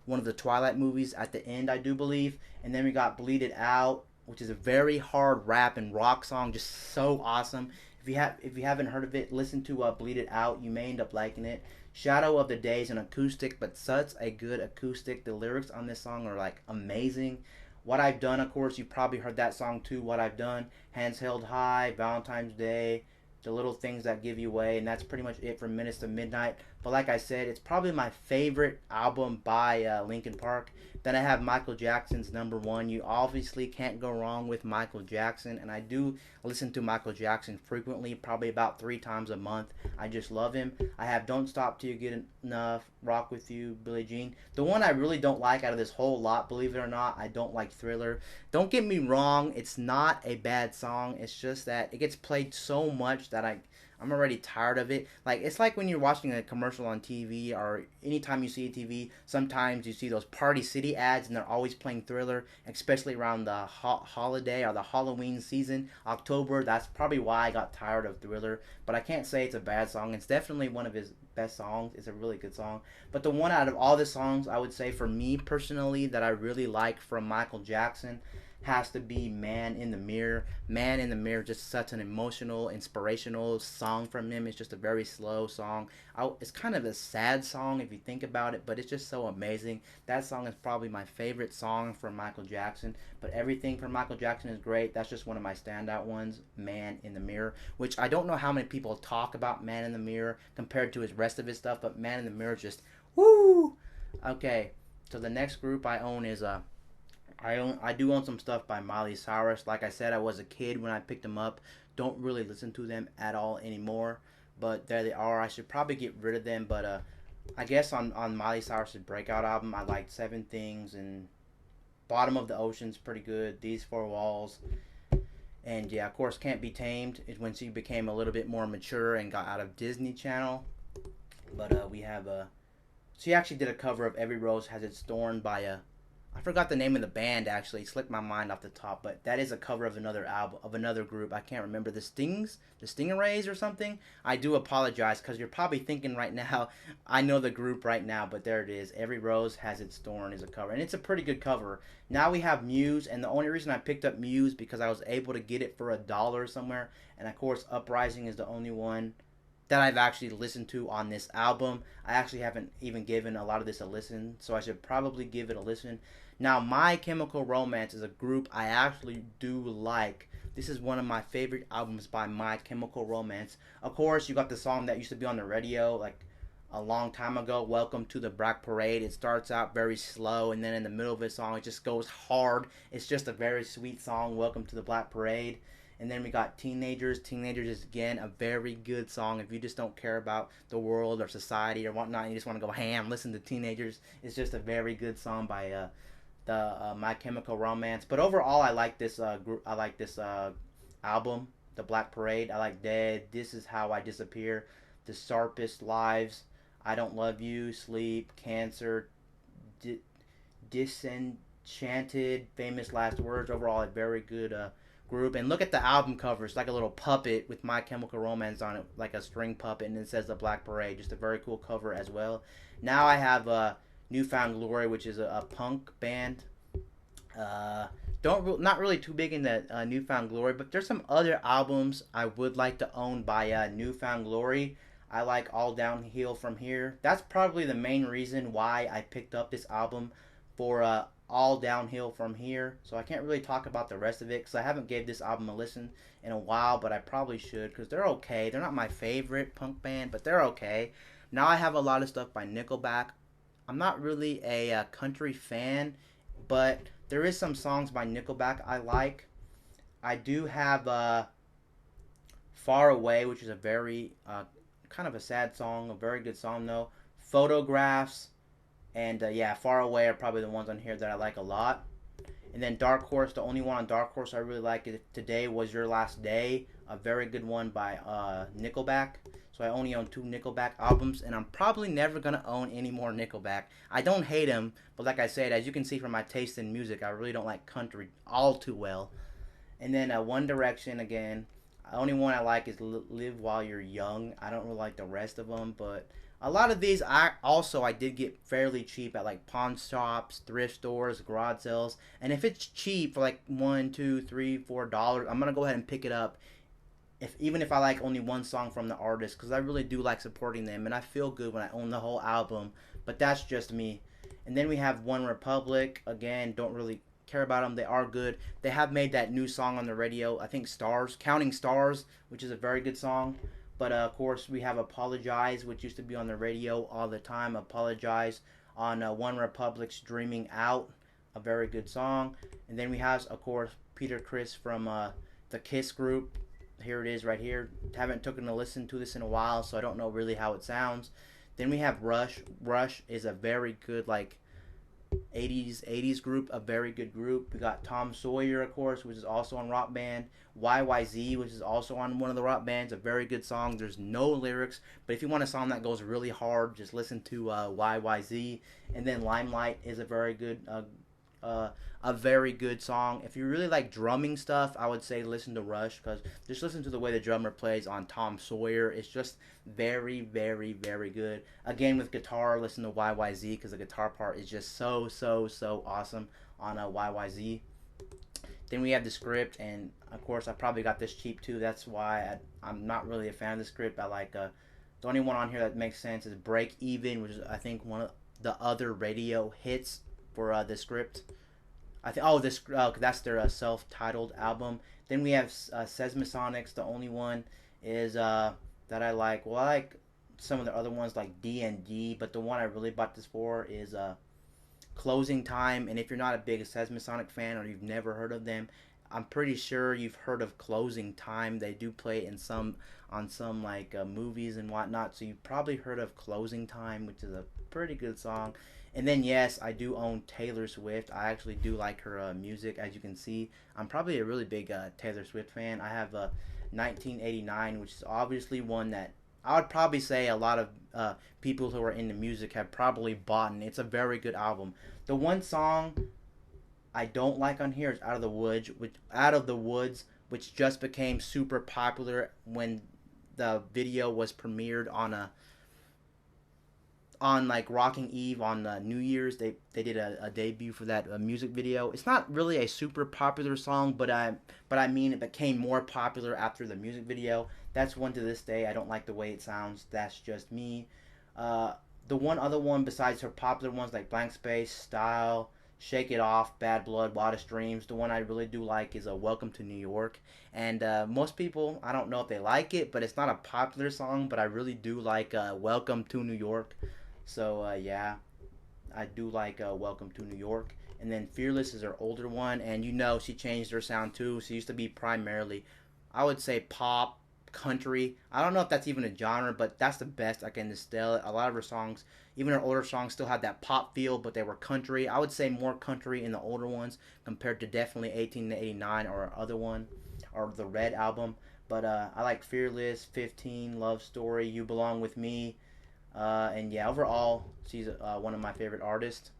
one of the Twilight movies at the end, I do believe. And then we got Bleed It Out, which is a very hard rap and rock song, just so awesome. If you haven't heard of it, listen to Bleed It Out. You may end up liking it. Shadow of the Day is an acoustic, but such a good acoustic. The lyrics on this song are like amazing. What I've Done, of course, you probably heard that song too. What I've Done, Hands Held High, Valentine's Day, The Little Things That Give You Away, and that's pretty much it for Minutes to Midnight. But like I said, it's probably my favorite album by Linkin Park. Then I have Michael Jackson's Number One. You obviously can't go wrong with Michael Jackson, and I do listen to Michael Jackson frequently, probably about 3 times a month. I just love him. I have Don't Stop Till You Get Enough, Rock With You, Billie Jean. The one I really don't like out of this whole lot, believe it or not, I don't like Thriller. Don't get me wrong, it's not a bad song. It's just that it gets played so much that I'm already tired of it. Like, it's like when you're watching a commercial on TV, or anytime you see a TV, sometimes you see those Party City ads and they're always playing Thriller, especially around the holiday or the Halloween season, October. That's probably why I got tired of Thriller. But I can't say it's a bad song. It's definitely one of his best songs. It's a really good song. But the one out of all the songs, I would say for me personally, that I really like from Michael Jackson has to be Man in the Mirror. Man in the Mirror, just such an emotional, inspirational song from him. It's just a very slow song. It's kind of a sad song if you think about it, but it's just so amazing. That song is probably my favorite song from Michael Jackson, but everything from Michael Jackson is great. That's just one of my standout ones, Man in the Mirror, which I don't know how many people talk about Man in the Mirror compared to his rest of his stuff, but Man in the Mirror just, woo! Okay, so the next group I own is I do own some stuff by Miley Cyrus. Like I said, I was a kid when I picked them up. Don't really listen to them at all anymore. But there they are. I should probably get rid of them. But I guess on Miley Cyrus's breakout album, I liked Seven Things and Bottom of the Ocean's pretty good. These Four Walls. And yeah, of course, Can't Be Tamed is when she became a little bit more mature and got out of Disney Channel. But we have she actually did a cover of Every Rose Has Its Thorn by I forgot the name of the band, actually. It slipped my mind off the top, but that is a cover of another album, of another group. I can't remember. The Stingrays or something? I do apologize, because you're probably thinking right now, I know the group right now, but there it is. Every Rose Has Its Thorn is a cover, and it's a pretty good cover. Now we have Muse, and the only reason I picked up Muse because I was able to get it for $1 somewhere, and of course Uprising is the only one that I've actually listened to on this album. I actually haven't even given a lot of this a listen, so I should probably give it a listen. Now, My Chemical Romance is a group I actually do like. This is one of my favorite albums by My Chemical Romance. Of course, you got the song that used to be on the radio like a long time ago, Welcome to the Black Parade. It starts out very slow, and then in the middle of the song, it just goes hard. It's just a very sweet song, Welcome to the Black Parade. And then we got Teenagers. Teenagers is again a very good song. If you just don't care about the world or society or whatnot, and you just want to go ham, listen to Teenagers. It's just a very good song by the My Chemical Romance. But overall, I like this group. I like this album, The Black Parade. I like Dead. This Is How I Disappear. The Sharpest Lives. I Don't Love You. Sleep. Cancer. Disenchanted. Famous Last Words. Overall, a very good group. And look at the album cover. It's like a little puppet with My Chemical Romance on it, like a string puppet, and it says The Black Parade. Just a very cool cover as well. Now I have New Found Glory, which is a punk band. Not really too big in the New Found Glory, but there's some other albums I would like to own by New Found Glory. I like All Downhill From Here. That's probably the main reason why I picked up this album for All Downhill From Here. So I can't really talk about the rest of it because I haven't gave this album a listen in a while, but I probably should because they're okay. They're not my favorite punk band, but they're okay. Now I have a lot of stuff by Nickelback. I'm not really a country fan, but there is some songs by Nickelback I like. I do have Far Away, which is a very kind of a sad song, a very good song though. Photographs and yeah, Far Away are probably the ones on here that I like a lot. And then Dark Horse, the only one on Dark Horse I really like is Today Was Your Last Day, a very good one by Nickelback. So I only own 2 Nickelback albums, and I'm probably never going to own any more Nickelback. I don't hate them, but like I said, as you can see from my taste in music, I really don't like country all too well. And then One Direction, again, the only one I like is Live While You're Young. I don't really like the rest of them, but a lot of these I did get fairly cheap at like pawn shops, thrift stores, garage sales. And if it's cheap for like $1, $2, $3, $4, I'm gonna go ahead and pick it up. Even if I like only one song from the artist, because I really do like supporting them, and I feel good when I own the whole album. But that's just me. And then we have One Republic. Again, don't really care about them. They are good. They have made that new song on the radio. I think Stars, Counting Stars, which is a very good song. But of course, we have Apologize, which used to be on the radio all the time. Apologize on One Republic's Dreaming Out, a very good song. And then we have, of course, Peter Criss from the Kiss group. Here it is right here. Haven't taken a listen to this in a while, so I don't know really how it sounds. Then we have Rush. Rush is a very good, like, 80s group, a very good group. We got Tom Sawyer, of course, which is also on Rock Band. YYZ, which is also on one of the Rock Bands, a very good song. There's no lyrics, but if you want a song that goes really hard, just listen to YYZ. And then Limelight is a very good song. If you really like drumming stuff, I would say listen to Rush, because just listen to the way the drummer plays on Tom Sawyer. It's just very, very, very good. Again, with guitar, listen to YYZ, because the guitar part is just so, so, so awesome on YYZ. Then we have The Script, and of course I probably got this cheap too. That's why I'm not really a fan of The Script. I like the only one on here that makes sense is Break Even, which is I think one of the other radio hits for The Script. I think that's their self-titled album. Then we have Seismosonics. The only one is that I like. Well, I like some of the other ones like D&D, but the one I really bought this for is Closing Time. And if you're not a big Seismosonic fan or you've never heard of them, I'm pretty sure you've heard of Closing Time. They do play it on some like movies and whatnot, so you've probably heard of Closing Time, which is a pretty good song. And then yes, I do own Taylor Swift. I actually do like her music, as you can see. I'm probably a really big Taylor Swift fan. I have 1989, which is obviously one that I would probably say a lot of people who are into music have probably bought. And it's a very good album. The one song I don't like on here is Out of the Woods, which just became super popular when the video was premiered on like Rocking Eve on New Year's. They did a debut for that music video. It's not really a super popular song, but I mean it became more popular after the music video. That's one to this day. I don't like the way it sounds. That's just me. The one other one besides her popular ones like Blank Space, Style, Shake It Off, Bad Blood, Wildest Dreams, the one I really do like is Welcome to New York. And most people, I don't know if they like it, but it's not a popular song, but I really do like Welcome to New York. So yeah, I do like Welcome to New York. And then Fearless is her older one, and you know she changed her sound too. She used to be primarily I would say pop, country. I don't know if that's even a genre, but that's the best I can distill it. A lot of her songs, even her older songs, still had that pop feel, but they were country. I would say more country in the older ones compared to definitely 1889 or other one, or the Red album. But I like Fearless, 15, Love Story, You Belong With Me. And yeah, overall, she's one of my favorite artists.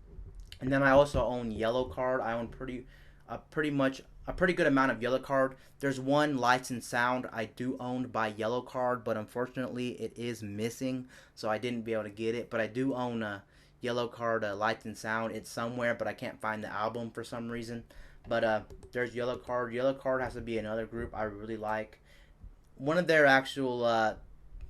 And then I also own Yellowcard. I own pretty much a pretty good amount of Yellowcard. There's one Lights and Sound I do own by Yellowcard, but unfortunately it is missing, so I didn't be able to get it. But I do own a Yellowcard Lights and Sound. It's somewhere, but I can't find the album for some reason. But there's Yellowcard. Yellowcard has to be another group I really like. One of their actual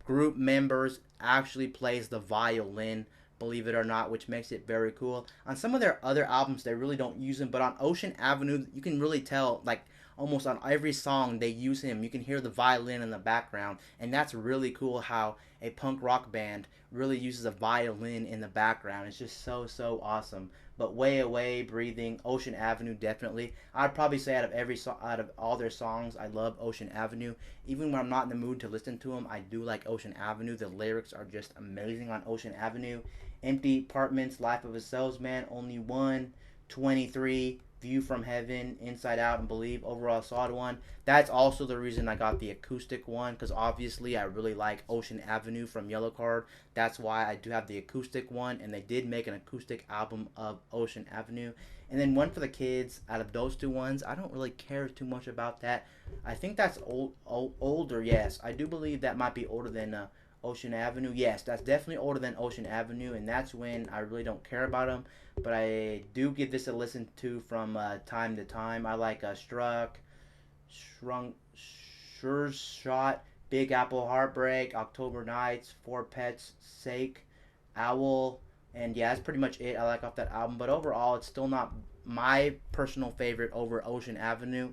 group members actually plays the violin, believe it or not, which makes it very cool. On some of their other albums, they really don't use him, but on Ocean Avenue, you can really tell, like, almost on every song they use him. You can hear the violin in the background, and that's really cool how a punk rock band really uses a violin in the background. It's just so awesome. But Way Away, Breathing, Ocean Avenue, definitely. I'd probably say out of all their songs, I love Ocean Avenue. Even when I'm not in the mood to listen to them, I do like Ocean Avenue. The lyrics are just amazing on Ocean Avenue. Empty Apartments, Life of a Salesman, Only One, 23, View from Heaven, Inside Out, and Believe. Overall, solid one. That's also the reason I got the acoustic one, because obviously I really like Ocean Avenue from Yellowcard. That's why I do have the acoustic one, and they did make an acoustic album of Ocean Avenue. And then One for the Kids. Out of those two ones, I don't really care too much about that. I think that's older. Yes, I do believe that might be older than Ocean Avenue. Yes, that's definitely older than Ocean Avenue, and that's when I really don't care about them. But I do give this a listen to from time to time. I like Struck, Shrunk, Sure Shot, Big Apple Heartbreak, October Nights, For Pets Sake, Owl, and yeah, that's pretty much it I like off that album. But overall, it's still not my personal favorite over Ocean Avenue.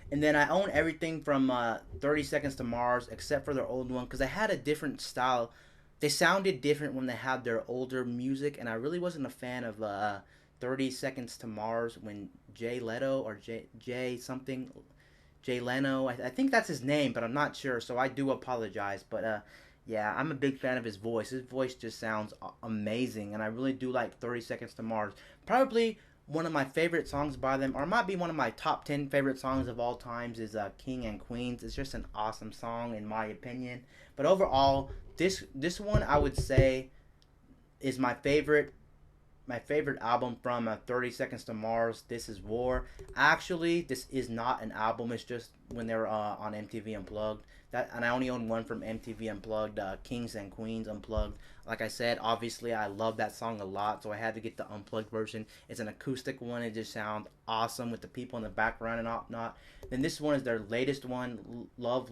And then I own everything from 30 Seconds to Mars, except for their old one, because they had a different style. They sounded different when they had their older music, and I really wasn't a fan of 30 Seconds to Mars when Jay Leto or Jay something, Jay Leno, I think that's his name, but I'm not sure, so I do apologize. But yeah, I'm a big fan of his voice. His voice just sounds amazing, and I really do like 30 Seconds to Mars. Probably one of my favorite songs by them, or might be one of my top 10 favorite songs of all times, is King and Queens. It's just an awesome song in my opinion. But overall, this one I would say is my favorite album from 30 Seconds to Mars. This Is War. Actually, this is not an album. It's just when they were on MTV Unplugged. And I only own one from MTV Unplugged, Kings and Queens Unplugged. Like I said, obviously I love that song a lot, so I had to get the unplugged version. It's an acoustic one. It just sounds awesome with the people in the background and whatnot. Then this one is their latest one, Love,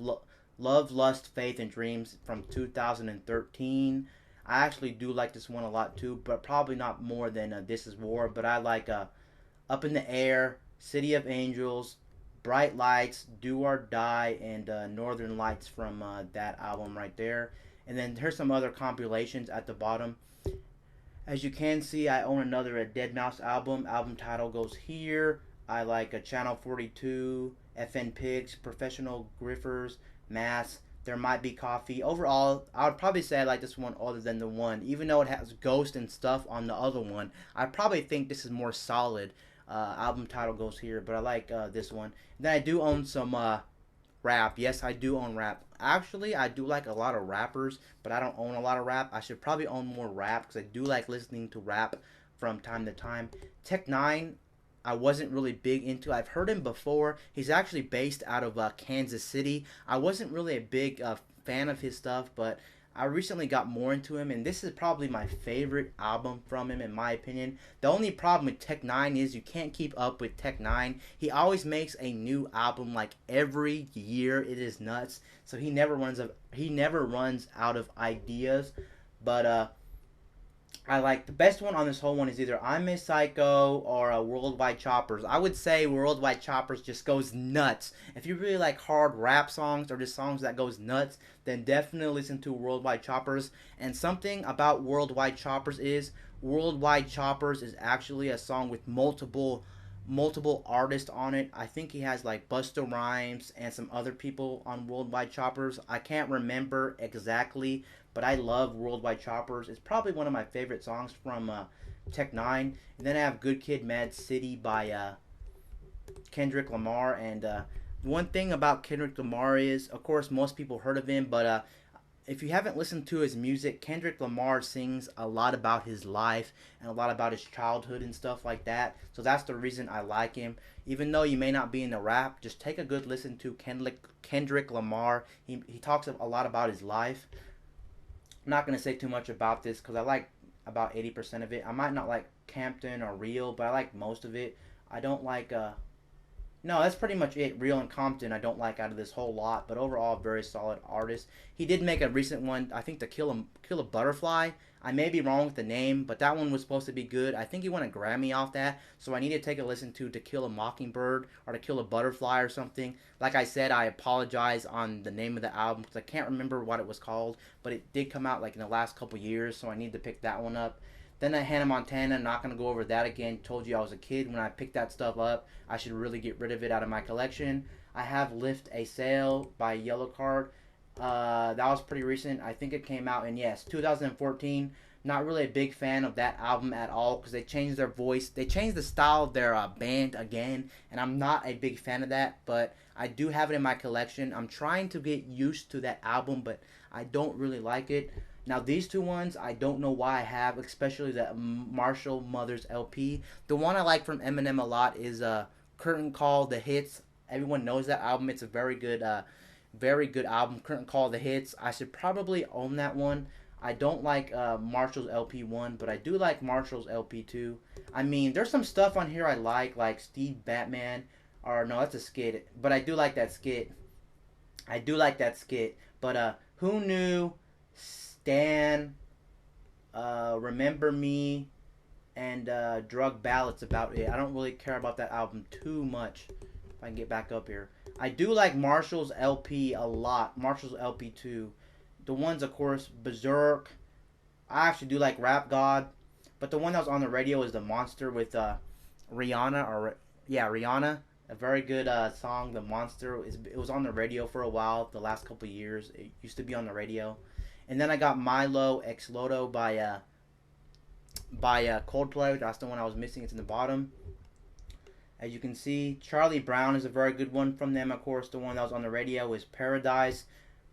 Lust, Faith, and Dreams from 2013. I actually do like this one a lot too, but probably not more than This Is War. But I like Up in the Air, City of Angels, Bright Lights, Do or Die, and Northern Lights from that album right there. And then here's some other compilations at the bottom. As you can see, I own another Deadmau5 album. Album title goes here. I like Channel 42, FN Pigs, Professional Griffers, Mass, There Might Be Coffee. Overall, I would probably say I like this one other than the one. Even though it has Ghost and stuff on the other one, I probably think this is more solid. Album title goes here, but I like this one. Then I do own some rap. Yes, I do own rap. Actually, I do like a lot of rappers, but I don't own a lot of rap. I should probably own more rap because I do like listening to rap from time to time. Tech Nine, I wasn't really big into. I've heard him before. He's actually based out of Kansas City. I wasn't really a big fan of his stuff, but I recently got more into him, and this is probably my favorite album from him, in my opinion. The only problem with Tech Nine is you can't keep up with Tech Nine. He always makes a new album like every year. It is nuts. So he never runs out of ideas. But I like the best one on this whole one is either I'm a Psycho or Worldwide Choppers. I would say Worldwide Choppers just goes nuts. If you really like hard rap songs or just songs that goes nuts, then definitely listen to Worldwide Choppers. And something about Worldwide Choppers is actually a song with multiple multiple artists on it. I think he has like Busta Rhymes and some other people on Worldwide Choppers. I can't remember exactly, but I love Worldwide Choppers. It's probably one of my favorite songs from Tech Nine. And then I have Good Kid, Mad City by Kendrick Lamar. And one thing about Kendrick Lamar is, of course, most people heard of him, but if you haven't listened to his music, Kendrick Lamar sings a lot about his life and a lot about his childhood and stuff like that. So that's the reason I like him. Even though you may not be into rap, just take a good listen to Kendrick Lamar. He talks a lot about his life. I'm not going to say too much about this because I like about 80% of it. I might not like Campton or Real, but I like most of it. I don't like no, that's pretty much it. Real and Compton, I don't like out of this whole lot, but overall, very solid artist. He did make a recent one, I think, to Kill a Butterfly. I may be wrong with the name, but that one was supposed to be good. I think he won a Grammy off that, so I need to take a listen To Kill a Mockingbird or To Kill a Butterfly or something. Like I said, I apologize on the name of the album because I can't remember what it was called, but it did come out like in the last couple years, so I need to pick that one up. Then Hannah Montana, not going to go over that again. Told you I was a kid when I picked that stuff up. I should really get rid of it out of my collection. I have Lift a Sail by Yellowcard. That was pretty recent. I think it came out in, yes, 2014. Not really a big fan of that album at all because they changed their voice. They changed the style of their band again, and I'm not a big fan of that, but I do have it in my collection. I'm trying to get used to that album, but I don't really like it. Now these two ones, I don't know why I have, especially the Marshall Mothers LP. The one I like from Eminem a lot is Curtain Call, The Hits. Everyone knows that album. It's a very good album. Curtain Call, The Hits. I should probably own that one. I don't like Marshall's LP 1, but I do like Marshall's LP 2. I mean, there's some stuff on here I like Steve Batman, or no, that's a skit, but I do like that skit. I do like that skit, but Who Knew, Stan, Remember Me, and Drug Ballots about it. I don't really care about that album too much. If I can get back up here. I do like Marshall's LP a lot. Marshall's LP 2. The ones, of course, Berserk. I actually do like Rap God. But the one that was on the radio is The Monster with Rihanna. Rihanna. A very good song, The Monster. It was on the radio for a while, the last couple of years. It used to be on the radio. And then I got Milo Ex Loto by Coldplay. That's the one I was missing. It's in the bottom. As you can see, Charlie Brown is a very good one from them. Of course, the one that was on the radio is Paradise,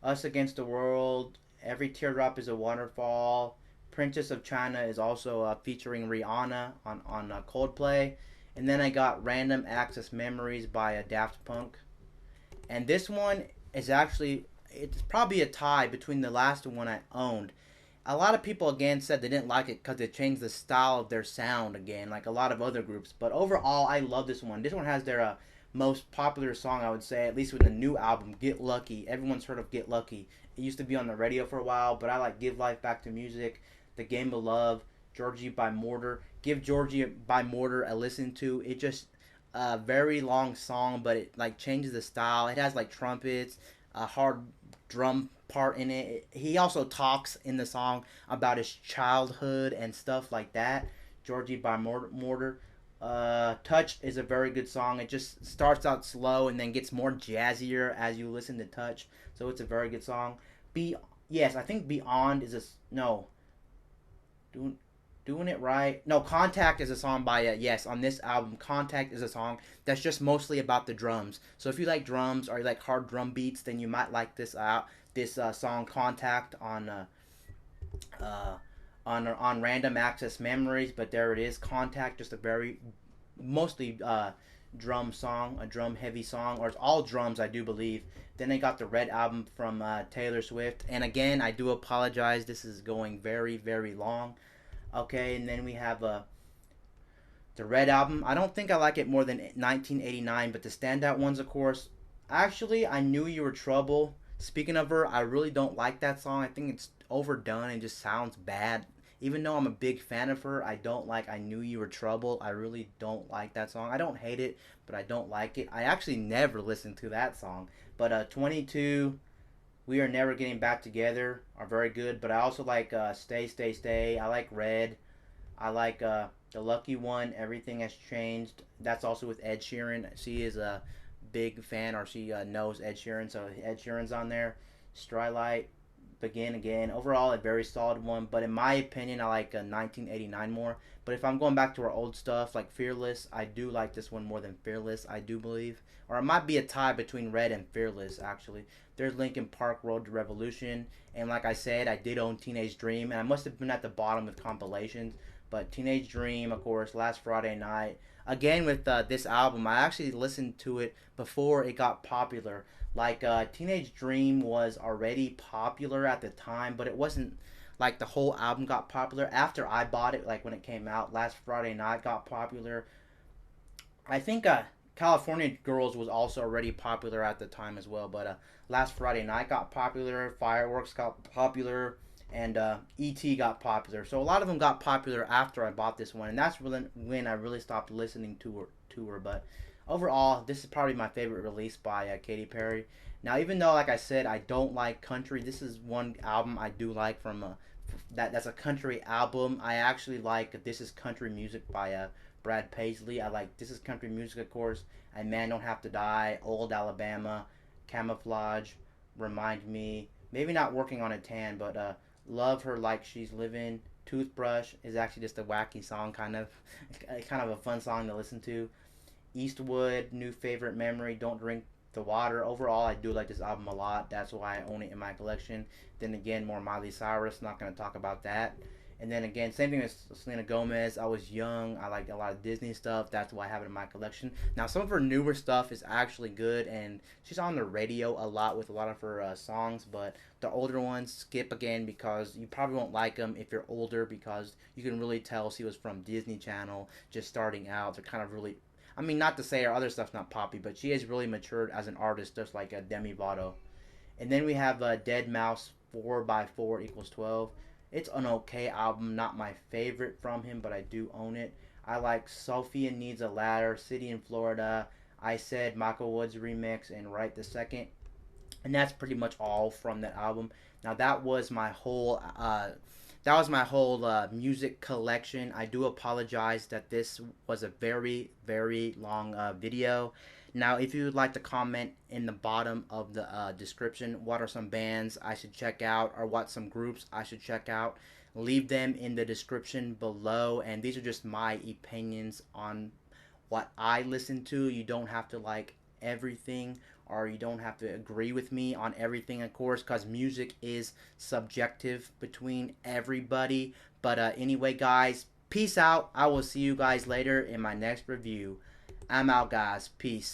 Us Against the World, Every Teardrop is a Waterfall. Princess of China is also featuring Rihanna on Coldplay. And then I got Random Access Memories by Daft Punk. And this one is actually, it's probably a tie between the last one I owned. A lot of people again said they didn't like it because it changed the style of their sound again, like a lot of other groups. But overall, I love this one. This one has their most popular song, I would say, at least with the new album, Get Lucky. Everyone's heard of Get Lucky. It used to be on the radio for a while, but I like Give Life Back to Music, The Game of Love, Georgie by Mortar. Give Georgie by Mortar a listen to. It just a very long song, but it like changes the style. It has like trumpets, a hard drum part in it. He also talks in the song about his childhood and stuff like that. Georgie by Mortar. Touch is a very good song. It just starts out slow and then gets more jazzier as you listen to Touch. So it's a very good song. Yes, I think Beyond is no. Doing it right. No, Contact is a song by yes, on this album. Contact is a song that's just mostly about the drums. So if you like drums or you like hard drum beats, then you might like this song Contact on Random Access Memories. But there it is, Contact, just a very mostly drum song, a drum heavy song, or it's all drums, I do believe. Then they got the Red album from Taylor Swift, and again, I do apologize. This is going very, very long. Okay, and then we have the Red album. I don't think I like it more than 1989, but the standout ones, of course. Actually, I Knew You Were Trouble. Speaking of her, I really don't like that song. I think it's overdone and just sounds bad. Even though I'm a big fan of her, I don't like I Knew You Were Trouble. I really don't like that song. I don't hate it, but I don't like it. I actually never listened to that song. But 22, We Are Never Getting Back Together are very good. But I also like Stay, Stay, Stay. I like Red. I like The Lucky One, Everything Has Changed. That's also with Ed Sheeran. She is a big fan, or she knows Ed Sheeran, so Ed Sheeran's on there. Starlight, Begin Again. Overall, a very solid one, but in my opinion, I like 1989 more. But if I'm going back to our old stuff, like Fearless, I do like this one more than Fearless, I do believe. Or it might be a tie between Red and Fearless, actually. There's Linkin Park, Road to Revolution. And like I said, I did own Teenage Dream, and I must have been at the bottom with compilations. But Teenage Dream, of course, Last Friday Night. Again, with this album, I actually listened to it before it got popular. Like, Teenage Dream was already popular at the time, but it wasn't like the whole album got popular. After I bought it, like when it came out, Last Friday Night got popular. I think California Girls was also already popular at the time as well, but Last Friday Night got popular, Fireworks got popular, and E.T. got popular. So a lot of them got popular after I bought this one, and that's really when I really stopped listening to her. But overall, this is probably my favorite release by Katy Perry. Now, even though, like I said, I don't like country, this is one album I do like from that's a country album. I actually like This Is Country Music by Brad Paisley. I like This Is Country Music, of course, and Man Don't Have to Die, Old Alabama, Camouflage, Remind Me, maybe not Working on a Tan, but Love Her Like She's Living. Toothbrush is actually just a wacky song, kind of a fun song to listen to. Eastwood, New Favorite Memory, Don't Drink the Water. Overall, I do like this album a lot. That's why I own it in my collection. Then again, more Miley Cyrus. Not going to talk about that. And then again, same thing as Selena Gomez. I was young. I liked a lot of Disney stuff. That's why I have it in my collection. Now, some of her newer stuff is actually good, and she's on the radio a lot with a lot of her songs. But the older ones, skip again because you probably won't like them if you're older, because you can really tell she was from Disney Channel, just starting out. They're kind of really, I mean, not to say her other stuff's not poppy, but she has really matured as an artist, just like Demi Lovato. And then we have Dead Mouse 4 by 4 equals 12. It's an okay album, not my favorite from him, but I do own it. I like Sophia Needs a Ladder, City in Florida, I Said, Michael Woods remix, and Right the Second. And that's pretty much all from that album. Now that was my whole music collection. I do apologize that this was a very, very long video. Now, if you would like to comment in the bottom of the description, what are some bands I should check out, or what some groups I should check out, leave them in the description below. And these are just my opinions on what I listen to. You don't have to like everything, or you don't have to agree with me on everything, of course, because music is subjective between everybody. But anyway, guys, peace out. I will see you guys later in my next review. I'm out, guys. Peace.